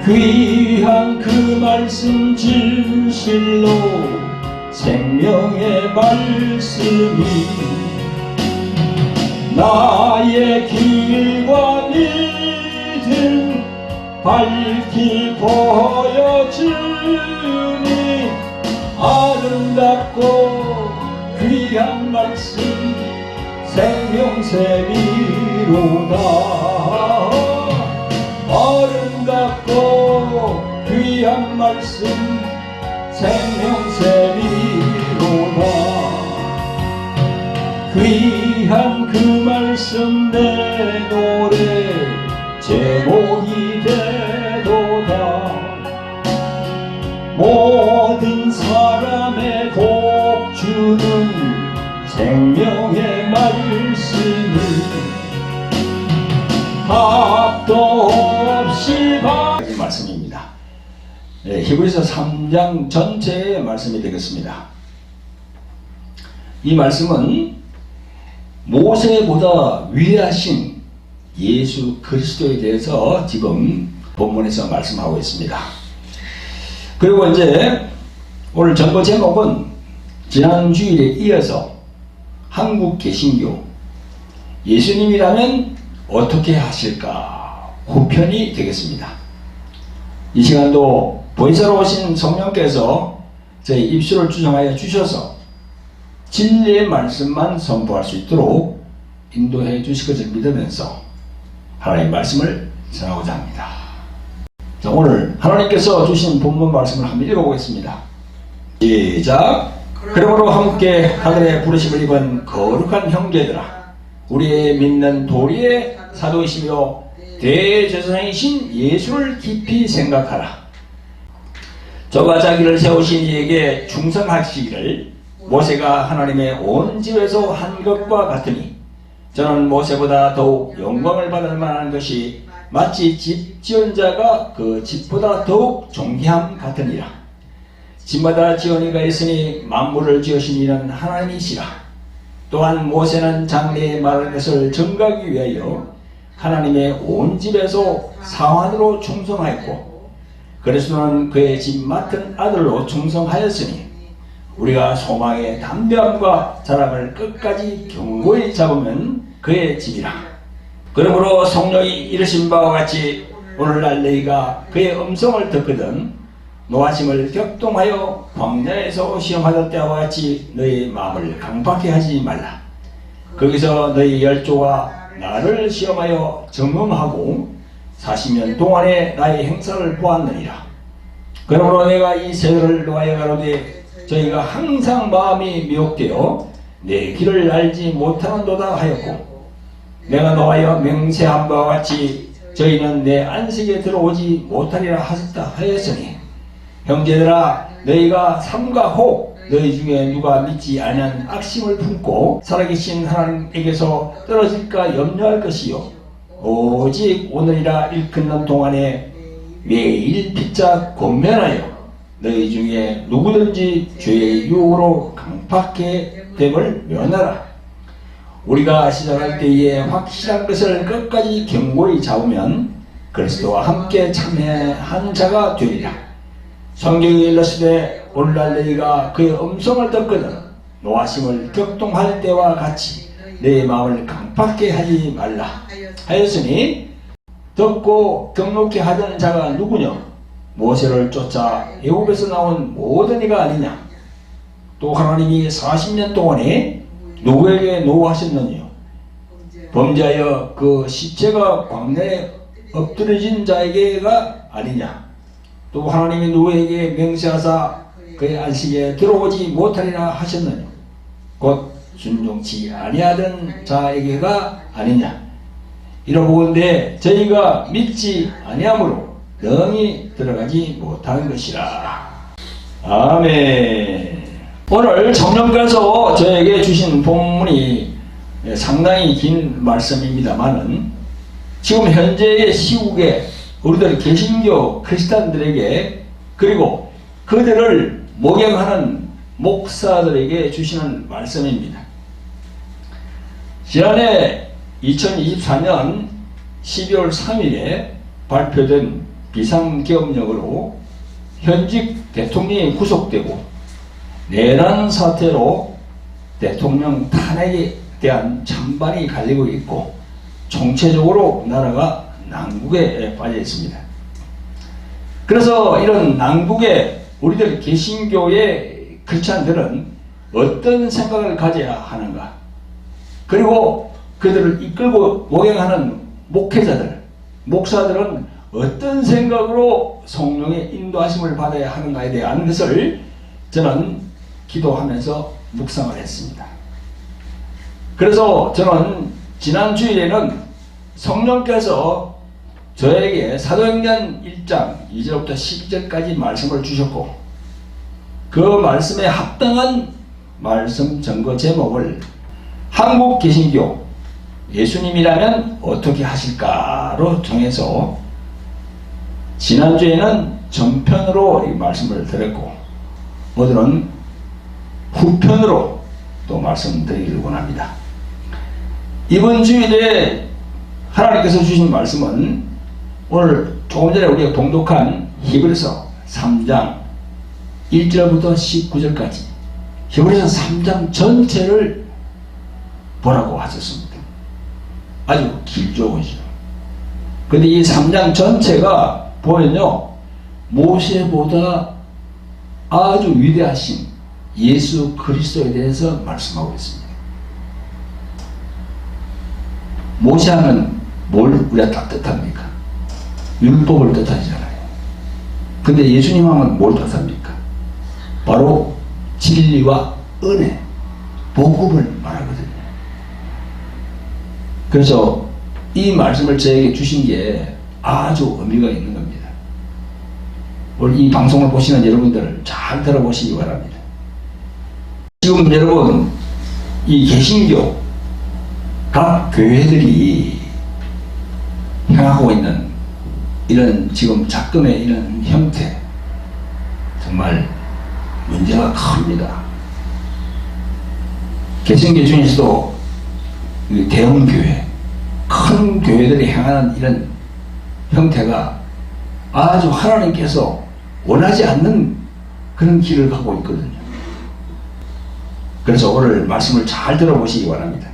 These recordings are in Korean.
귀한 그 말씀 진실로 생명의 말씀이 나의 길과 믿음 밝히 보여주니 아름답고 귀한 말씀 생명샘이로다. 아름답고 귀한 말씀 생명샘이로다. 귀한 그 말씀 내 노래 제목이 되도다. 모든 사람의 복주는 생명의 말씀을 합도 없이 이 말씀입니다. 히브리서 3장 전체의 말씀이 되겠습니다. 이 말씀은 모세보다 위하신 예수 그리스도에 대해서 지금 본문에서 말씀하고 있습니다. 그리고 이제 오늘 전거 제목은 지난 주일에 이어서 한국 개신교 예수님이라면 어떻게 하실까 후편이 되겠습니다. 이 시간도 보혜사로 오신 성령께서 저희 입술을 주정하여 주셔서 진리의 말씀만 선포할 수 있도록 인도해 주실 것을 믿으면서 하나님의 말씀을 전하고자 합니다. 자, 오늘 하나님께서 주신 본문 말씀을 한번 읽어보겠습니다. 시작. 그러므로 함께 하늘의 부르심을 입은 거룩한 형제들아, 우리의 믿는 도리의 사도이시며 대제사장이신 예수를 깊이 생각하라. 저가 자기를 세우신 이에게 충성하시기를 모세가 하나님의 온 집에서 한 것과 같으니 저는 모세보다 더욱 영광을 받을 만한 것이 마치 집 지은 자가 그 집보다 더욱 존귀함 같으니라. 집마다 지은이가 있으니 만물을 지으신 이는 하나님이시라. 또한 모세는 장래에 말할 것을 증거하기 위하여 하나님의 온 집에서 사환으로 충성하였고 그리스도는 그의 집 맡은 아들로 충성하였으니 우리가 소망의 담대함과 자랑을 끝까지 견고히 잡으면 그의 집이라. 그러므로 성령이 이르신 바와 같이 오늘날 너희가 그의 음성을 듣거든 노하심을 격동하여 광야에서 시험하던 때와 같이 너희 마음을 강팍해 하지 말라. 거기서 너희 열조가 나를 시험하여 점검하고 40년 동안에 나의 행사를 보았느니라. 그러므로 내가 이 세대를 노하여 가로되 저희가 항상 마음이 미혹되어 내 길을 알지 못하는도다 하였고 내가 노하여 맹세한 바와 같이 저희는 내 안식에 들어오지 못하리라 하셨다 하였으니 형제들아 너희가 삼가 호 너희 중에 누가 믿지 아니한 악심을 품고 살아계신 하나님에게서 떨어질까 염려할 것이요 오직 오늘이라 일컫는 동안에 매일 빗자 권면하여 너희 중에 누구든지 죄의 유혹으로 강팍해 됨을 면하라. 우리가 시작할 때에 확실한 것을 끝까지 견고히 잡으면 그리스도와 함께 참여한 자가 되리라. 성경에 일렀으되 오늘날 너희가 그의 음성을 듣거든 노하심을 격동할 때와 같이 내 마음을 강팍해 하지 말라 하였으니 듣고 경록케 하던 자가 누구냐? 모세를 쫓아 애굽에서 나온 모든 이가 아니냐? 또 하나님이 40년 동안에 누구에게 노하셨느냐? 범죄하여 그 시체가 광야에 엎드려진 자에게가 아니냐? 또 하나님이 누구에게 맹세하사 그의 안식에 들어오지 못하리라 하셨느냐? 곧 순종치 아니하던 자에게가 아니냐? 이러보건대 저희가 믿지 아니하므로 영이 들어가지 못하는 것이라. 아멘. 오늘 성령께서 저에게 주신 본문이 상당히 긴 말씀입니다만은 지금 현재의 시국에 우리들 개신교 크리스찬들에게 그리고 그들을 목양하는 목사들에게 주시는 말씀입니다. 지난해 2024년 12월 3일에 발표된 비상계엄령으로 현직 대통령이 구속되고 내란 사태로 대통령 탄핵에 대한 찬반이 갈리고 있고 총체적으로 나라가 난국에 빠져 있습니다. 그래서 이런 난국에 우리들 개신교의 크리스찬들은 어떤 생각을 가져야 하는가? 그리고 그들을 이끌고 목양하는 목회자들, 목사들은 어떤 생각으로 성령의 인도하심을 받아야 하는가에 대한 것을 저는 기도하면서 묵상을 했습니다. 그래서 저는 지난 주일에는 성령께서 저에게 사도행전 1장 2절부터 12절까지 말씀을 주셨고 그 말씀에 합당한 말씀 전거 제목을 한국 개신교 예수님이라면 어떻게 하실까로 정해서 지난주에는 전편으로 이 말씀을 드렸고 오늘은 후편으로 또 말씀드리기를 원합니다. 이번 주일에 하나님께서 주신 말씀은 오늘 조금 전에 우리가 봉독한 히브리서 3장 1절부터 19절까지 히브리서 3장 전체를 보라고 하셨습니다. 아주 길죠, 그죠? 근데 이 3장 전체가 보면요, 모세보다 아주 위대하신 예수 그리스도에 대해서 말씀하고 있습니다. 모세하면 뭘 우리가 딱 뜻합니까? 율법을 뜻하잖아요. 근데 예수님 하면 뭘 뜻합니까? 바로 진리와 은혜, 복음을 말하거든요. 그래서 이 말씀을 저에게 주신 게 아주 의미가 있는 겁니다. 오늘 이 방송을 보시는 여러분들 잘 들어보시기 바랍니다. 지금 여러분 이 개신교 각 교회들이 향하고 있는 이런 지금 작금의 이런 형태 정말 문제가 큽니다. 개신교 중에서도 대형 교회, 큰 교회들이 향하는 이런 형태가 아주 하나님께서 원하지 않는 그런 길을 가고 있거든요. 그래서 오늘 말씀을 잘 들어보시기 바랍니다.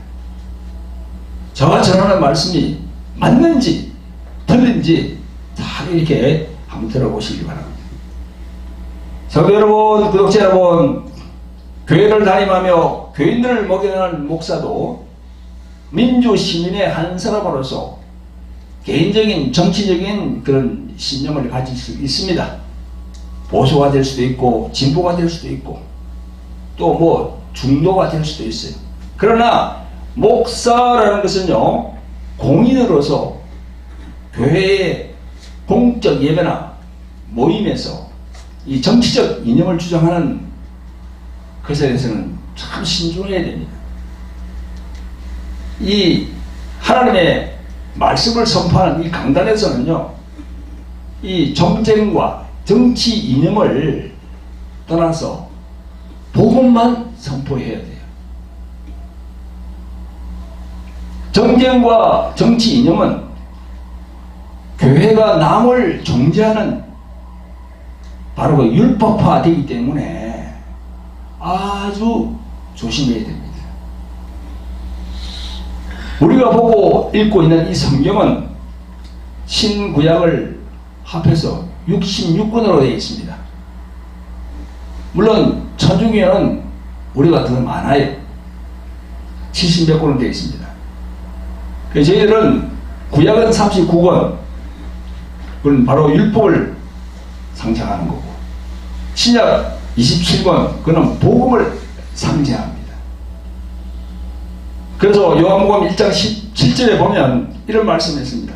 저가 전하는 말씀이 맞는지 틀린지 잘 이렇게 한번 들어보시기 바랍니다. 성도 여러분, 구독자 여러분, 교회를 담임하며 교인들을 목양하는 목사도 민주 시민의 한 사람으로서 개인적인 정치적인 그런 신념을 가질 수 있습니다. 보수가 될 수도 있고 진보가 될 수도 있고 또 뭐 중도가 될 수도 있어요. 그러나 목사라는 것은요, 공인으로서 교회의 공적 예배나 모임에서 이 정치적 이념을 주장하는 것에 대해서는 참 신중해야 됩니다. 이 하나님의 말씀을 선포하는 이 강단에서는요, 이 정쟁과 정치 이념을 떠나서 복음만 선포해야 돼요. 정쟁과 정치 이념은 교회가 남을 정죄하는 바로 그 율법화되기 때문에 아주 조심해야 됩니다. 우리가 보고 읽고 있는 이 성경은 신구약을 합해서 66권으로 되어 있습니다. 물론 천주교는 우리가 더 많아요. 70몇 권으로 되어 있습니다. 그래서 저희들은 구약은 39권, 그건 바로 율법을 상징하는 거고, 신약 27권, 그건 복음을 상징합니다. 그래서 요한복음 1장 17절에 보면 이런 말씀을 했습니다.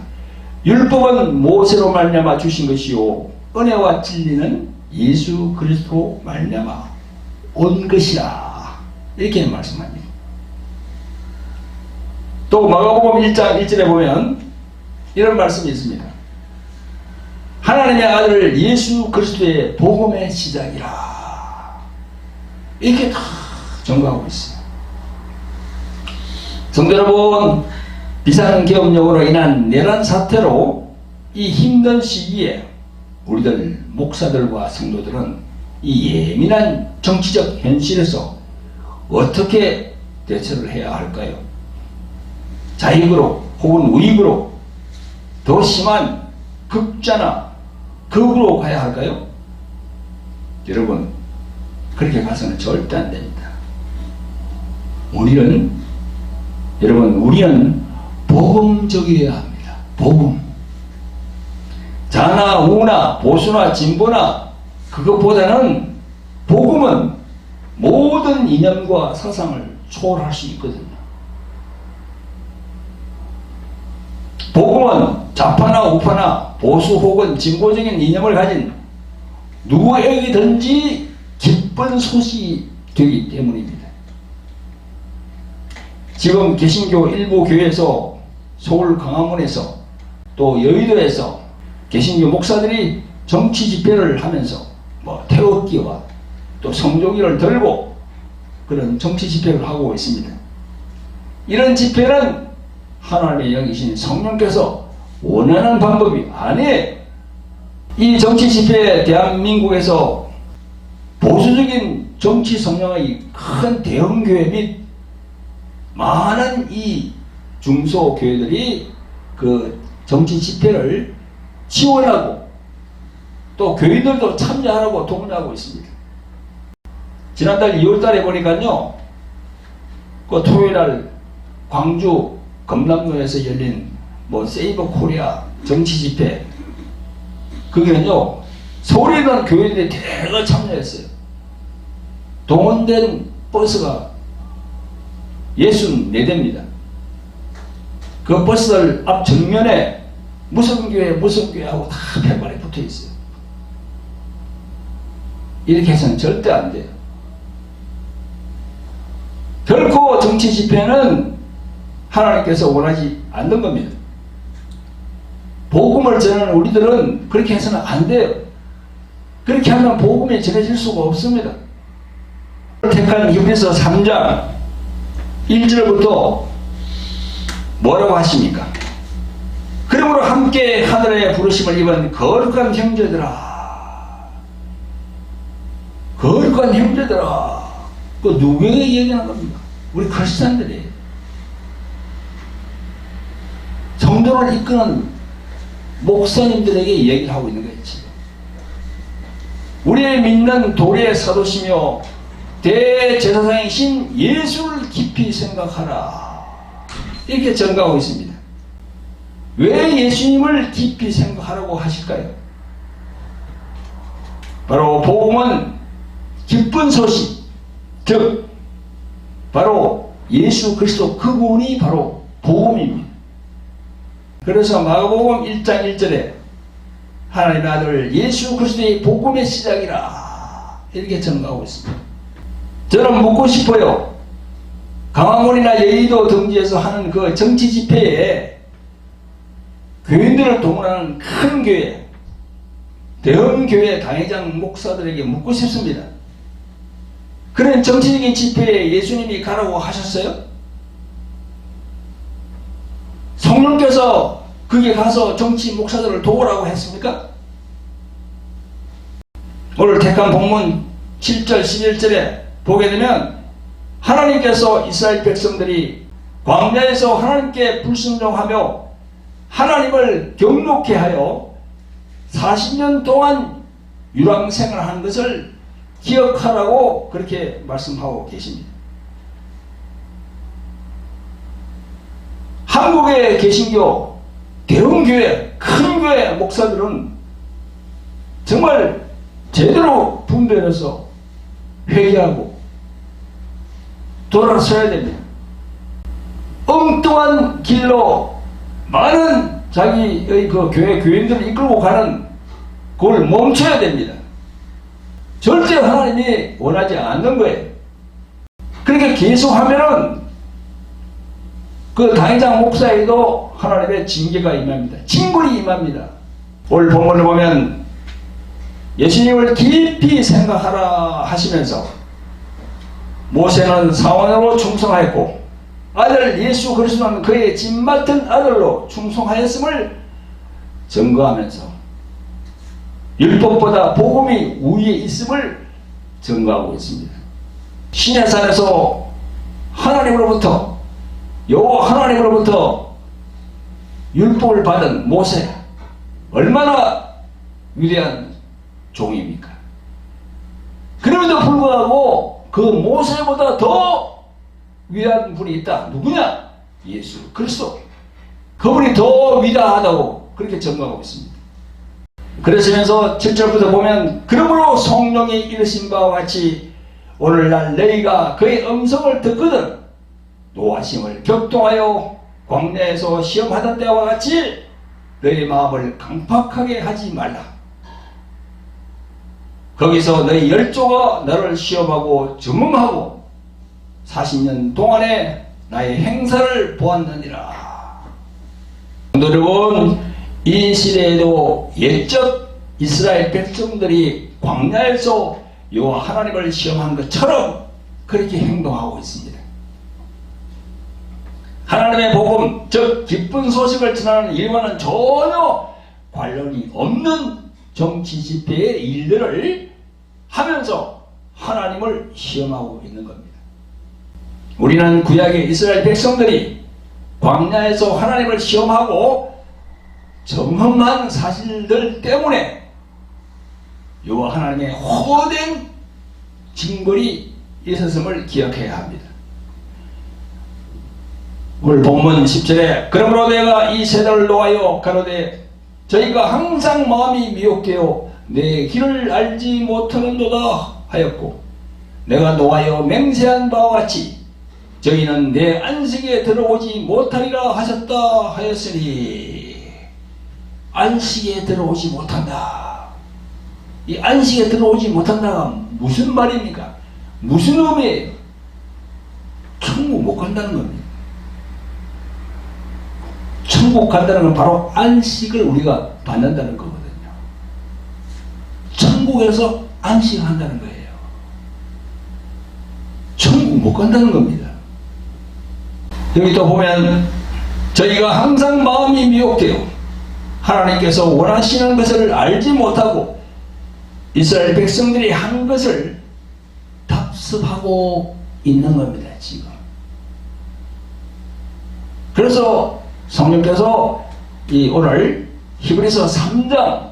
율법은 모세로 말미암아 주신 것이요 은혜와 진리는 예수 그리스도로 말미암아 온 것이라, 이렇게 말씀합니다. 또 마가복음 1장 1절에 보면 이런 말씀이 있습니다. 하나님의 아들 예수 그리스도의 복음의 시작이라, 이렇게 다 전가하고 있어요. 성도 여러분, 비상계엄령으로 인한 내란 사태로 이 힘든 시기에 우리들 목사들과 성도들은 이 예민한 정치적 현실에서 어떻게 대처를 해야 할까요? 자익으로 혹은 우익으로 더 심한 극자나 극으로 가야 할까요? 여러분, 그렇게 가서는 절대 안 됩니다. 우리는 복음적이어야 합니다. 복음. 자나 우나 보수나 진보나 그것보다는 복음은 모든 이념과 사상을 초월할 수 있거든요. 복음은 좌파나 우파나 보수 혹은 진보적인 이념을 가진 누구에게든지 기쁜 소식이 되기 때문입니다. 지금 개신교 일부 교회에서, 서울 광화문에서, 또 여의도에서 개신교 목사들이 정치 집회를 하면서 태극기와 또 성조기를 들고 그런 정치 집회를 하고 있습니다. 이런 집회는 하나님의 영이신 성령께서 원하는 방법이 아니에요. 이 정치 집회, 대한민국에서 보수적인 정치 성향의 큰 대형교회 및 많은 이 중소교회들이 그 정치 집회를 지원하고 또 교인들도 참여하라고 독려하고 있습니다. 지난달 2월달에 보니까요, 그 토요일날 광주 검남로에서 열린 세이버 코리아 정치 집회, 그게는요, 서울에 있는 교회들이 대거 참여했어요. 동원된 버스가 64대입니다. 그 버스들 앞 정면에 무슨 교회 하고 다 팻말이 붙어 있어요. 이렇게 해서는 절대 안 돼요. 결코 정치 집회는 하나님께서 원하지 않는 겁니다. 복음을 전하는 우리들은 그렇게 해서는 안 돼요. 그렇게 하면 복음이 전해질 수가 없습니다. 택한 히브리서 3장 1절부터 뭐라고 하십니까? 그러므로 함께 하늘의 부르심을 입은 거룩한 형제들아, 거룩한 형제들아, 그 누구에게 얘기하는 겁니까? 우리 크리스찬들이, 성도를 이끄는 목사님들에게 얘기를 하고 있는 거예요. 지금 우리의 믿는 도리의 사도시며 대제사장이신 예수를 깊이 생각하라, 이렇게 전가하고 있습니다. 왜 예수님을 깊이 생각하라고 하실까요? 바로 복음은 기쁜 소식, 즉 바로 예수 그리스도 그분이 바로 복음입니다. 그래서 마가복음 1장 1절에 하나님의 아들 예수 그리스도의 복음의 시작이라, 이렇게 전가하고 있습니다. 저는 묻고 싶어요. 광화문이나 여의도 등지에서 하는 그 정치 집회에 교인들을 동원하는 큰 교회, 대형 교회 당회장 목사들에게 묻고 싶습니다. 그런 정치적인 집회에 예수님이 가라고 하셨어요? 성령께서 거기에 가서 정치 목사들을 도우라고 했습니까? 오늘 택한 본문 7절 11절에 보게 되면 하나님께서 이스라엘 백성들이 광야에서 하나님께 불순종하며 하나님을 경록케 하여 40년 동안 유랑생활하는 것을 기억하라고 그렇게 말씀하고 계십니다. 한국의 개신교 대형교회, 큰 교회 목사들은 정말 제대로 분별해서 회개하고 돌아서야 됩니다. 엉뚱한 길로 많은 자기의 그 교회 교인들을 이끌고 가는 그걸 멈춰야 됩니다. 절대 하나님이 원하지 않는 거예요. 그렇게 계속하면은 그 당회장 목사에도 하나님의 징계가 임합니다. 징벌이 임합니다. 오늘 본문을 보면 예수님을 깊이 생각하라 하시면서 모세는 사원으로 충성하였고 아들 예수 그리스도는 그의 찐 맡은 아들로 충성하였음을 증거하면서 율법보다 복음이 우위에 있음을 증거하고 있습니다. 시내산에서 하나님으로부터 여호와 하나님으로부터 율법을 받은 모세, 얼마나 위대한 종입니까? 그럼에도 불구하고 그 모세보다 더 위대한 분이 있다. 누구냐? 예수 그리스도. 그분이 더 위대하다고 그렇게 증거하고 있습니다. 그러시면서 7절부터 보면, 그러므로 성령이 이르신 바와 같이 오늘날 너희가 그의 음성을 듣거든 노하심을 격동하여 광야에서 시험하던 때와 같이 너희 마음을 강팍하게 하지 말라. 거기서 너희 열조가 너를 시험하고 증언하고 40년 동안에 나의 행사를 보았느니라. 여러분, 이 시대에도 옛적 이스라엘 백성들이 광야에서 여호와 하나님을 시험한 것처럼 그렇게 행동하고 있습니다. 하나님의 복음, 즉 기쁜 소식을 전하는 일과는 전혀 관련이 없는 정치 집회의 일들을 하면서 하나님을 시험하고 있는 겁니다. 우리는 구약의 이스라엘 백성들이 광야에서 하나님을 시험하고 정험한 사실들 때문에 여호와 하나님의 호된 징벌이 있었음을 기억해야 합니다. 오늘 본문 10절에 그러므로 내가 이 세대를 노하여 가로되 저희가 항상 마음이 미혹되어 내 길을 알지 못하는도다 하였고, 내가 노하여 맹세한 바와 같이 저희는 내 안식에 들어오지 못하리라 하셨다 하였으니, 안식에 들어오지 못한다. 이 안식에 들어오지 못한다가 무슨 말입니까? 무슨 의미예요? 천국 못 간다는 겁니다. 천국 간다는 건 바로 안식을 우리가 받는다는 거거든요. 천국에서 안식한다는 거예요. 천국 못 간다는 겁니다. 여기 또 보면 저희가 항상 마음이 미혹되어 하나님께서 원하시는 것을 알지 못하고 이스라엘 백성들이 한 것을 답습하고 있는 겁니다. 지금. 그래서 성령께서 오늘 히브리서 3장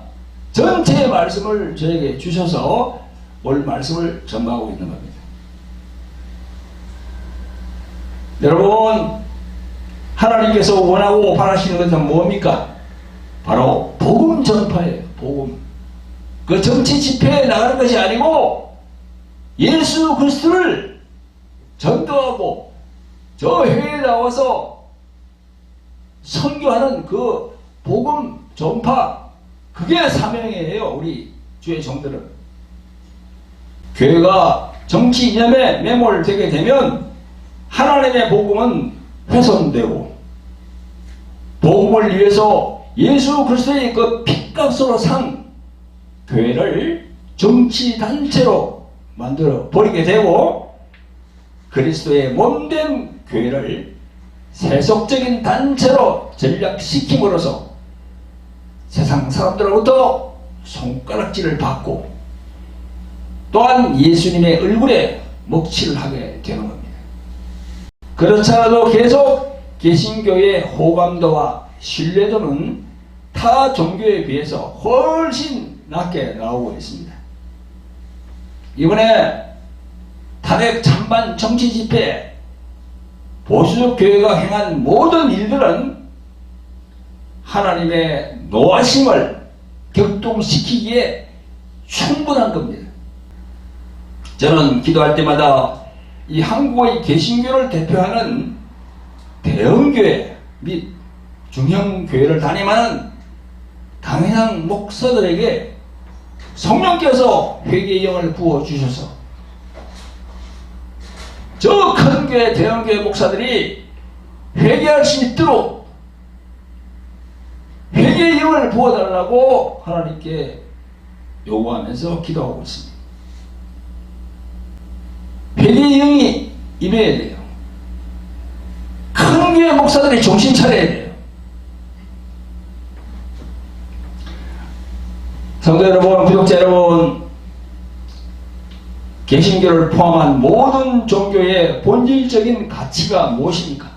전체의 말씀을 저에게 주셔서 오늘 말씀을 전가하고 있는 겁니다. 여러분, 하나님께서 원하고 바라시는 것은 뭡니까? 바로 복음 전파예요. 복음. 그 정치 집회에 나가는 것이 아니고 예수 그리스도를 전도하고 저 회에 나와서 선교하는 그 복음 전파, 그게 사명이에요. 우리 주의 종들은. 교회가 정치 이념에 매몰되게 되면 하나님의 복음은 훼손되고, 복음을 위해서 예수 그리스도의 그 핏값으로 산 교회를 정치단체로 만들어 버리게 되고, 그리스도의 몸된 교회를 세속적인 단체로 전락시킴으로써 세상 사람들로부터 손가락질을 받고 또한 예수님의 얼굴에 먹칠을 하게 되는 겁니다. 그렇지 않아도 계속 개신교의 호감도와 신뢰도는 타 종교에 비해서 훨씬 낮게 나오고 있습니다. 이번에 탄핵 찬반 정치 집회 보수적 교회가 행한 모든 일들은 하나님의 노하심을 격동시키기에 충분한 겁니다. 저는 기도할 때마다 이 한국의 개신교를 대표하는 대형교회 및 중형교회를 담임하는 강인한 목사들에게 성령께서 회개의 영을 부어주셔서 저 큰 교회, 대형교회 목사들이 회개할 수 있도록 회개의 영을 부어달라고 하나님께 요구하면서 기도하고 있습니다. 회개의 영이 임해야 돼요. 큰 교회 목사들이 정신 차려야 돼요. 성도 여러분, 구독자 여러분, 개신교를 포함한 모든 종교의 본질적인 가치가 무엇입니까?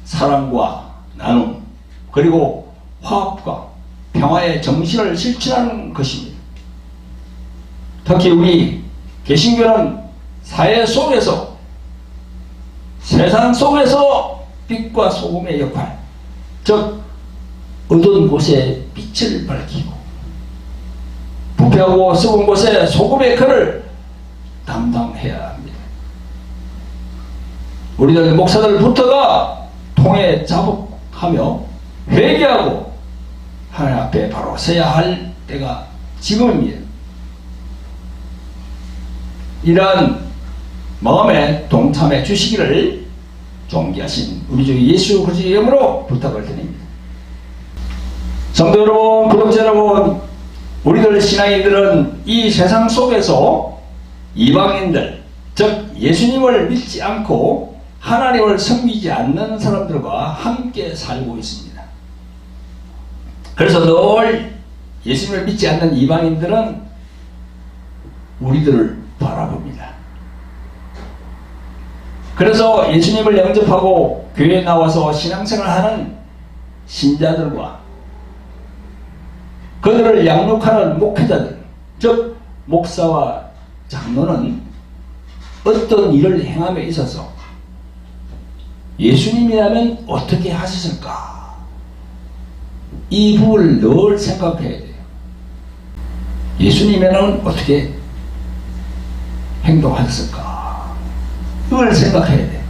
사랑과 나눔, 그리고 화합과 평화의 정신을 실천하는 것입니다. 특히 우리 개신교는 사회 속에서, 세상 속에서 빛과 소금의 역할, 즉 어두운 곳에 빛을 밝히고 부패하고 썩은 곳에 소금의 글을 담당해야 합니다. 우리들 목사들부터가 통에 자복하며 회개하고 하나님 앞에 바로 서야 할 때가 지금입니다. 이러한 마음에 동참해 주시기를 존귀하신 우리 주 예수 그리스도의 이름으로 부탁을 드립니다. 성도 여러분, 구독자 여러분, 우리들 신앙인들은 이 세상 속에서 이방인들, 즉 예수님을 믿지 않고 하나님을 섬기지 않는 사람들과 함께 살고 있습니다. 그래서 늘 예수님을 믿지 않는 이방인들은 우리들을 바라봅니다. 그래서 예수님을 영접하고 교회에 나와서 신앙생활하는 신자들과 그들을 양육하는 목회자들, 즉 목사와 장로는 어떤 일을 행함에 있어서 예수님이라면 어떻게 하셨을까? 이 부분을 늘 생각해야 돼요. 예수님이라면 어떻게 행동하셨을까? 이걸 생각해야 돼요.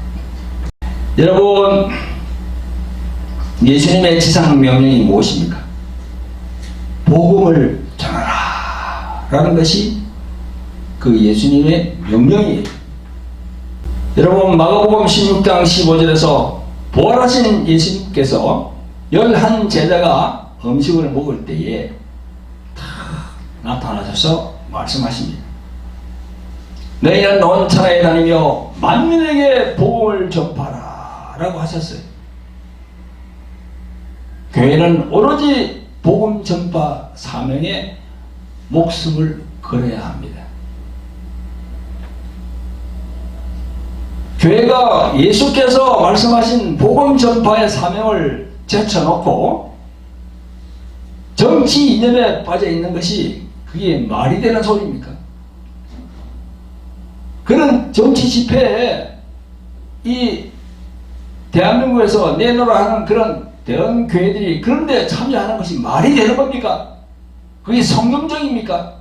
여러분, 예수님의 지상 명령이 무엇입니까? 복음을 전하라 라는 것이 그 예수님의 명령이에요. 여러분, 마가복음 16장 15절에서 부활하신 예수님께서 11 제자가 음식을 먹을 때에 다 나타나셔서 말씀하십니다. 너희는 온 천하에 다니며 만민에게 복음을 전파하라 라고 하셨어요. 교회는 오로지 복음 전파 사명에 목숨을 걸어야 합니다. 교회가 예수께서 말씀하신 복음 전파의 사명을 제쳐놓고 정치 이념에 빠져 있는 것이 그게 말이 되는 소리입니까? 그런 정치 집회에 이 대한민국에서 내놓으라 하는 그런 대형 교회들이 그런데 참여하는 것이 말이 되는 겁니까? 그게 성경적입니까?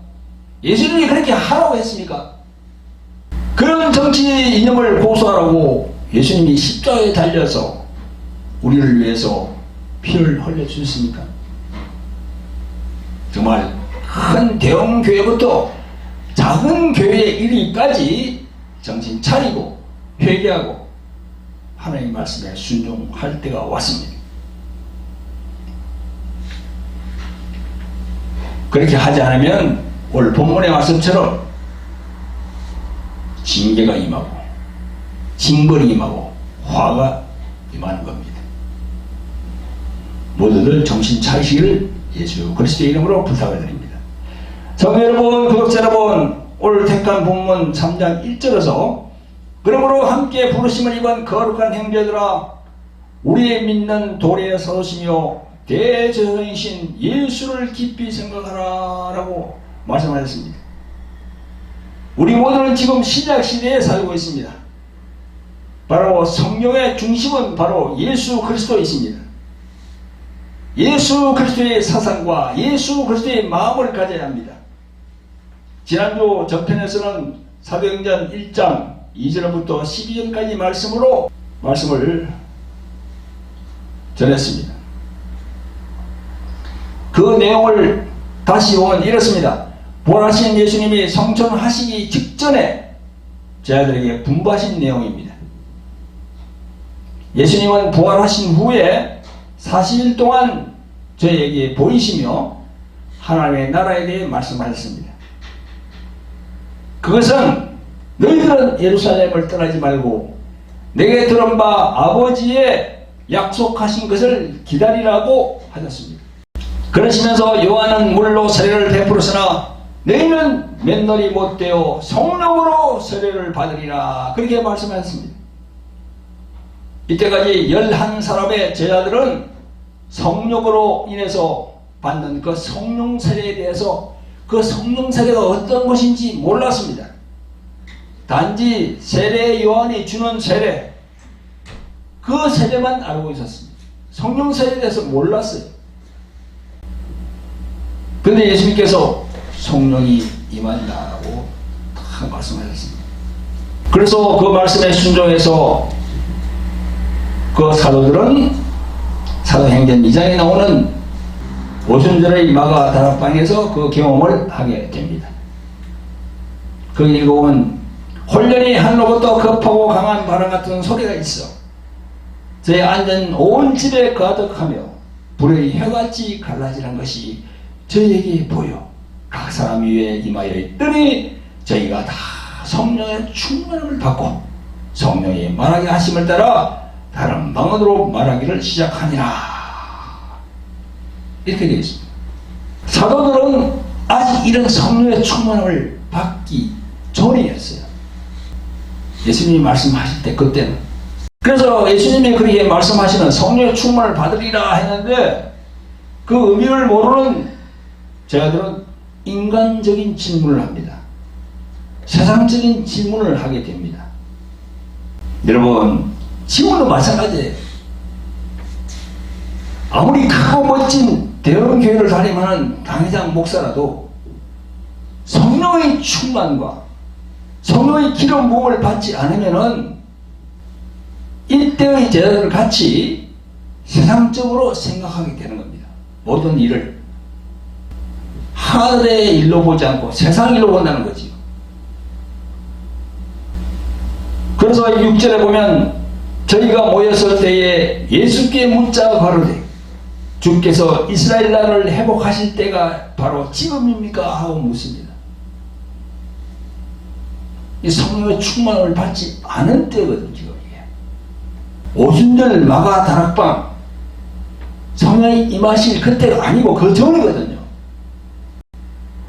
예수님이 그렇게 하라고 했습니까? 그런 정치 이념을 고수하라고 예수님이 십자가에 달려서 우리를 위해서 피를 흘려주셨습니까? 정말 큰 대형 교회부터 작은 교회에 이르기까지 정신 차리고 회개하고 하나님의 말씀에 순종할 때가 왔습니다. 그렇게 하지 않으면 오늘 본문의 말씀처럼 징계가 임하고 징벌이 임하고 화가 임하는 겁니다. 모두들 정신 차리시기를 예수 그리스도의 이름으로 부탁을 드립니다. 성도 여러분, 구독자 여러분, 오늘 택한 본문 3장 1절에서 그러므로 함께 부르심을 입은 거룩한 형제들아, 우리의 믿는 도리에 서시며 대제사장이신 예수를 깊이 생각하라 라고 말씀하셨습니다. 우리 모두는 지금 신약 시대에 살고 있습니다. 바로 성경의 중심은 바로 예수 그리스도이십니다. 예수 그리스도의 사상과 예수 그리스도의 마음을 가져야 합니다. 지난주 전편에서는 사도행전 1장 2절부터 12절까지 말씀을 전했습니다. 그 내용을 다시 보면 이렇습니다. 부활하신 예수님이 성천하시기 직전에 제자들에게 분부하신 내용입니다. 예수님은 부활하신 후에 40일 동안 저희에게 보이시며 하나님의 나라에 대해 말씀하셨습니다. 그것은 너희들은 예루살렘을 떠나지 말고 내게 들은 바 아버지의 약속하신 것을 기다리라고 하셨습니다. 그러시면서 요한은 물로 세례를 베풀었으나 너희는 맨날이 못되어 성령으로 세례를 받으리라. 그렇게 말씀하셨습니다. 이때까지 11사람의 제자들은 성령으로 인해서 받는 그 성령 세례에 대해서 그 성령 세례가 어떤 것인지 몰랐습니다. 단지 세례 요한이 주는 세례, 그 세례만 알고 있었습니다. 성령 세례에 대해서 몰랐어요. 그런데 예수님께서 성령이 임한다고 다 말씀하셨습니다. 그래서 그 말씀에 순종해서 그 사도들은 사도행전 2장에 나오는 오순절의 마가 다락방에서 그 경험을 하게 됩니다. 거기 읽어보면 홀련히 하늘로부터 급하고 강한 바람 같은 소리가 있어 저의 앉은 온 집에 가득하며 불의 혀같이 갈라지는 것이 저희에게 보여 각 사람 위에 임하여 있더니 저희가 다 성령의 충만함을 받고 성령이 말하게 하심을 따라 다른 방언으로 말하기를 시작하니라. 이렇게 되어 있습니다. 사도들은 아직 이런 성령의 충만함을 받기 전이었어요. 예수님이 말씀하실 때 그때는. 그래서 예수님이 그렇게 말씀하시는 성령의 충만을 받으리라 했는데 그 의미를 모르는 제자들은 인간적인 질문을 합니다. 세상적인 질문을 하게 됩니다. 여러분, 지금도 마찬가지예요. 아무리 크고 멋진 대형 교회를 다니는 당회장 목사라도 성령의 충만과 성령의 기름 부음을 받지 않으면은 이때의 제자들을 같이 세상적으로 생각하게 되는 겁니다. 모든 일을 하늘의 일로 보지 않고 세상 일로 본다는 거지요. 그래서 6절에 보면 저희가 모였을 때에 예수께 묻자 가로되 주께서 이스라엘 나라를 회복하실 때가 바로 지금입니까? 하고 묻습니다. 이 성령의 충만을 받지 않은 때거든요. 지금 이게 오순절 마가 다락방 성령이 임하실 그때가 아니고 그 전이거든요.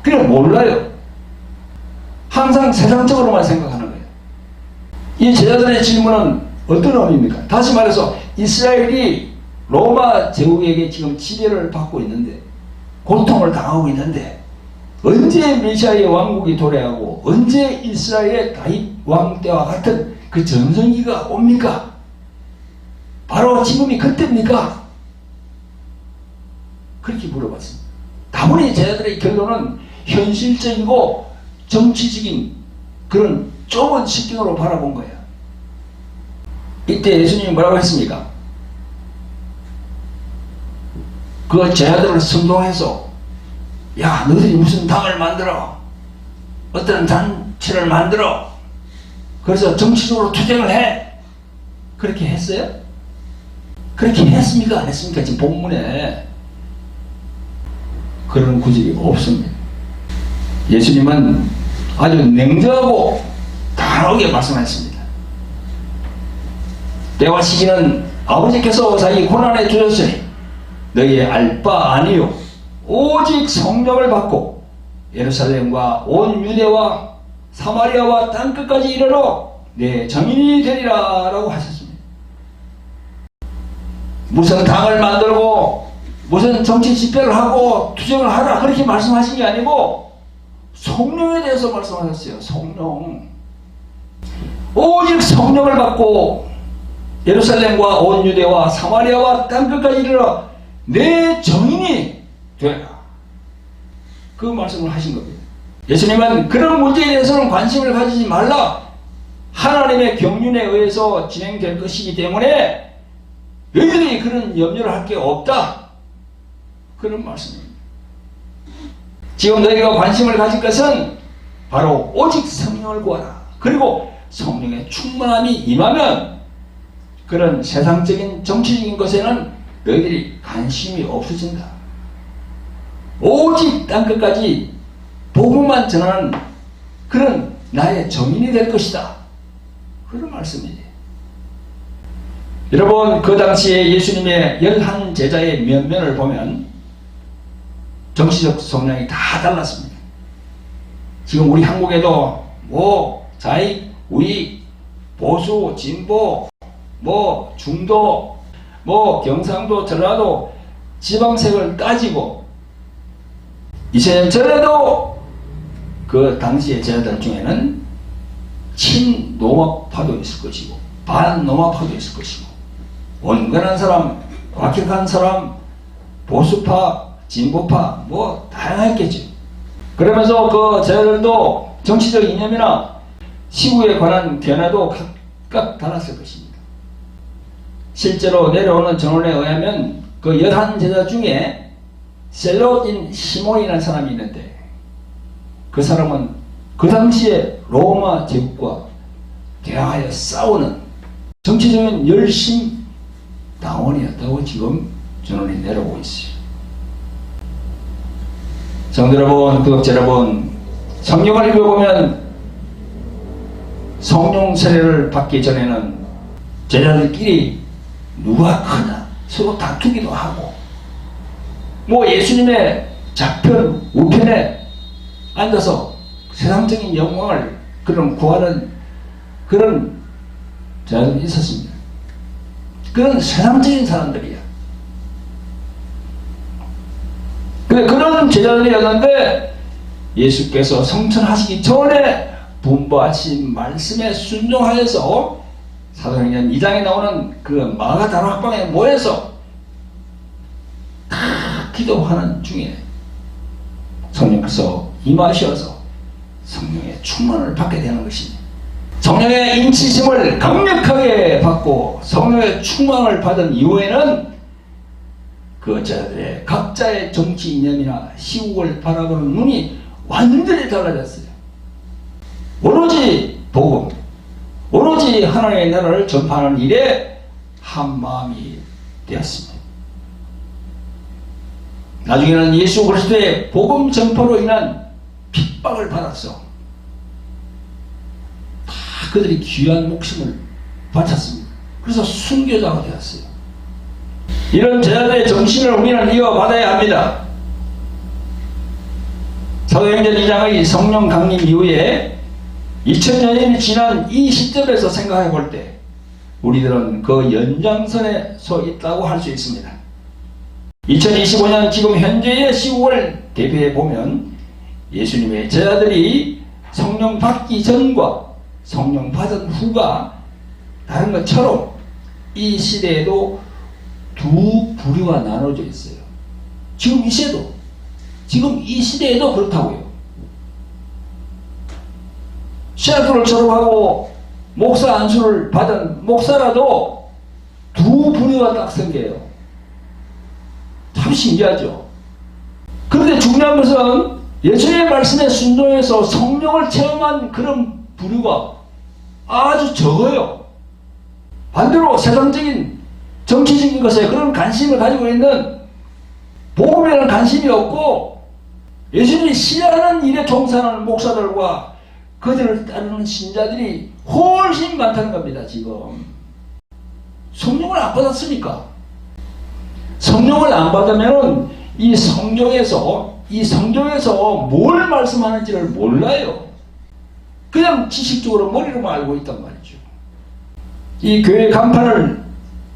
그냥 몰라요. 항상 세상적으로만 생각하는 거예요. 이 제자들의 질문은 어떤 의미입니까? 다시 말해서 이스라엘이 로마 제국에게 지금 지배를 받고 있는데 고통을 당하고 있는데 언제 메시아의 왕국이 도래하고 언제 이스라엘의 다윗 왕 때와 같은 그 전성기가 옵니까? 바로 지금이 그때입니까? 그렇게 물어봤습니다. 다분히 제자들의 결론은 현실적이고 정치적인 그런 좁은 시경으로 바라본 거예요. 이때 예수님이 뭐라고 했습니까? 그 제자들을 선동해서 야 너희들이 무슨 당을 만들어 어떤 단체를 만들어 그래서 정치적으로 투쟁을 해 그렇게 했어요? 그렇게 했습니까? 안 했습니까? 지금 본문에 그런 구절이 없습니다. 예수님은 아주 냉정하고 단호하게 말씀하셨습니다. 때와 시기는 아버지께서 자기 고난에 주셨으니 너희의 알 바 아니요 오직 성령을 받고 예루살렘과 온 유대와 사마리아와 땅끝까지 이르러 내 증인이 되리라 라고 하셨습니다. 무슨 당을 만들고 무슨 정치 집회를 하고 투쟁을 하라 그렇게 말씀하신 게 아니고 성령에 대해서 말씀하셨어요. 성령. 오직 성령을 받고 예루살렘과 온 유대와 사마리아와 땅끝까지 이르러 내 증인이 되라. 그 말씀을 하신 겁니다. 예수님은 그런 문제에 대해서는 관심을 가지지 말라. 하나님의 경륜에 의해서 진행될 것이기 때문에 너희들이 그런 염려를 할 게 없다. 그런 말씀입니다. 지금 너희가 관심을 가질 것은 바로 오직 성령을 구하라. 그리고 성령의 충만함이 임하면 그런 세상적인 정치적인 것에는 너희들이 관심이 없어진다. 오직 땅끝까지 복음만 전하는 그런 나의 정인이 될 것이다. 그런 말씀이에요. 여러분 그 당시에 예수님의 11 제자의 면면을 보면 정치적 성향이 다 달랐습니다. 지금 우리 한국에도 뭐 좌익, 우익, 보수, 진보, 뭐 중도, 뭐 경상도, 전라도 지방색을 따지고 이세년 전에도 그 당시의 제자들 중에는 친노마파도 있을 것이고 반노마파도 있을 것이고 온건한 사람, wak격한 사람, 보수파, 진보파 뭐 다양했겠죠. 그러면서 그 제자들도 정치적 이념이나 시국에 관한 견해도 각각 달랐을 것입니다. 실제로 내려오는 전언에 의하면 그 11제자 중에 셀로딘 시몬이라는 사람이 있는데 그 사람은 그 당시에 로마 제국과 대항하여 싸우는 정치적인 열심 당원이었다고 지금 전언이 내려오고 있어요. 성도 여러분, 구독자 여러분, 성경을 읽어보면 성령 세례를 받기 전에는 제자들끼리 누가 크냐 서로 다투기도 하고 뭐 예수님의 좌편 우편에 앉아서 세상적인 영광을 그런 구하는 그런 제자들이 있었습니다. 그런 세상적인 사람들이야. 근데 그런 제자들이었는데 예수께서 성천하시기 전에 분부하신 말씀에 순종하여서 사도행전 2장에 나오는 그 마가다라 학방에 모여서 다 기도하는 중에 성령께서 임하셔서 성령의 충만을 받게 되는 것입니다. 성령의 인치심을 강력하게 받고 성령의 충만을 받은 이후에는 그 제자들의 각자의 정치 이념이나 시국을 바라보는 눈이 완전히 달라졌어요. 오로지 복음, 오로지 하나님의 나라를 전파하는 일에 한 마음이 되었습니다. 나중에는 예수 그리스도의 복음 전파로 인한 핍박을 받았어. 다 그들이 귀한 목숨을 바쳤습니다. 그래서 순교자가 되었어요. 이런 제자들의 정신을 우리는 이어받아야 합니다. 사도행전 2장의 성령 강림 이후에 2000년이 지난 이 시점에서 생각해 볼 때 우리들은 그 연장선에 서 있다고 할 수 있습니다. 2025년 지금 현재의 시국을 대비해 보면 예수님의 제자들이 성령 받기 전과 성령 받은 후가 다른 것처럼 이 시대에도 두 부류가 나눠져 있어요. 지금 이 시대에도 그렇다고요. 신학교를 졸업하고 목사 안수를 받은 목사라도 두 부류가 딱 생겨요. 참 신기하죠. 그런데 중요한 것은 예수님의 말씀에 순종해서 성령을 체험한 그런 부류가 아주 적어요. 반대로 세상적인 정치적인 것에 그런 관심을 가지고 있는 복음에는 관심이 없고 예수님이 시하는 일에 종사하는 목사들과 그들을 따르는 신자들이 훨씬 많다는 겁니다. 지금 성령을 안 받았으니까. 성령을 안 받으면 이 성경에서 뭘 말씀하는지를 몰라요. 그냥 지식적으로 머리로만 알고 있단 말이죠. 이 교회 간판을